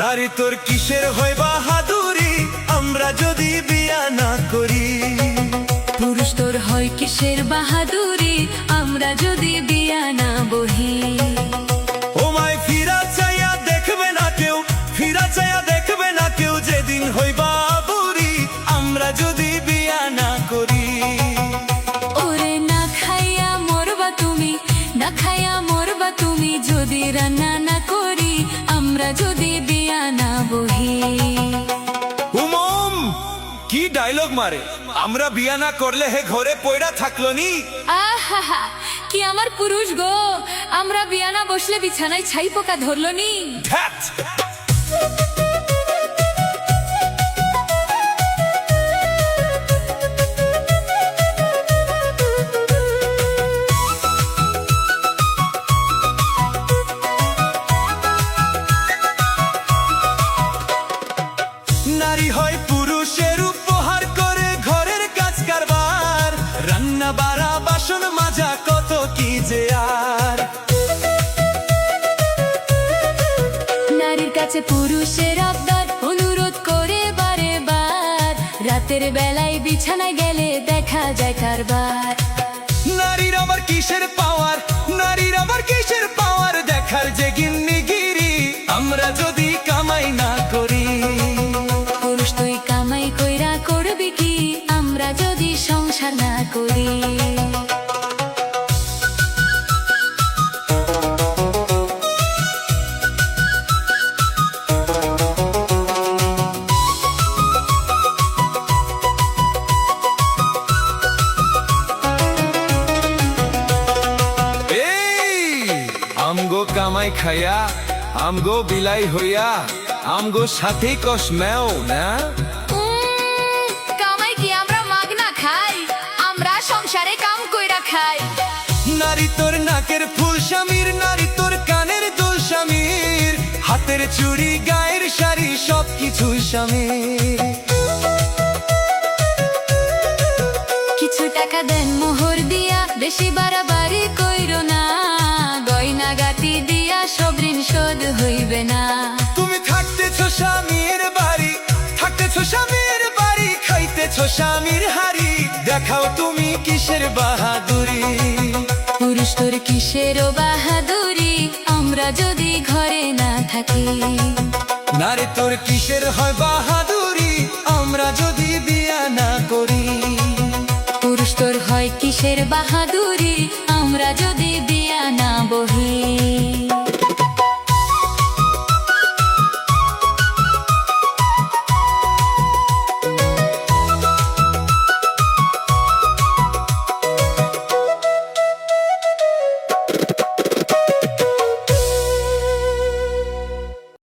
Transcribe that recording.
নারী তোর কিসের হয় বাহাদুরি আমরা যদি বিয়া না করি? পুরুষ তোর হয় কিসের বাহাদুরি আমরা যদি বিয়া না বহি? ও মাই ফিরা চাইয়া দেখবে না কেউ, ফিরা চাইয়া দেখবে না কেউ, যেদিন হইবা বুড়ি আমরা যদি বিয়া না করি। ওরে না খাইয়া মরবা তুমি, না খাইয়া মরবা তুমি যদি রান্না না করি আমরা যদি বিয়া না বহি। উমম কি ডায়লগ মারে! আমরা বিয়া না করলে হে ঘরে পয়রা থাকলো নি। আহা কি আমার পুরুষ গো, আমরা বিয়া না বসলে বিছানায় ছাই পোকা ধরলো নি। ধ্যাৎ! নারী হয় পুরুষের উপহার করে ঘরের কাজ কারবার, রান্না বাড়া বাসন মাজা কত কি যে আর। নারীর কাছে পুরুষের আবদার অনুরোধ করে বারে বার, রাতের বেলায় বিছানায় গেলে দেখা যায় কারবার। নারীর আবার কিসের পাওয়ার, নারীর আবার কিসের পাওয়ার, দেখার যে গিন্নিগিরি আমরা যদি কামাই না করি। পুরুষ তুই কামাই কইরা করবি কি আমরা যদি সংসার না করি? আমগো কামাই খাইয়া আমগো বিলাই হইয়া আমগো সাথে কস মেও না। কামাই কি আমরা মাগনা খাই, আমরা সংসারে কাম কইরা খাই। নারী তোর নাকের ফুল স্বামীর, নারী তোর কানের দুল স্বামীর, হাতের চুড়ি গায়ের শাড়ি সবকিছু স্বামীর। কিছু টাকা দেন মোহর দিয়া, বেশি বাড়াবাড়ি কইরো না, গয়না গাটি দিয়া সব ঋণ শোধ হইবে না। তুমি থাকতেছো স্বামীর বাড়ি, থাকতেছো স্বামীর বাড়ি, খাইতেছো স্বামীর হাড়ি, দেখাও তুমি কিসের বাহাদুরি। পুরুষ তোর কিসের বাহাদুরি আমরা যদি ঘরে না থাকি? নারী তোর কিসের হয় বাহাদুরি আমরা যদি বিয়া না করি? পুরুষ তোর হয় কিসের বাহাদুরি আমরা যদি বিয়া না বহি?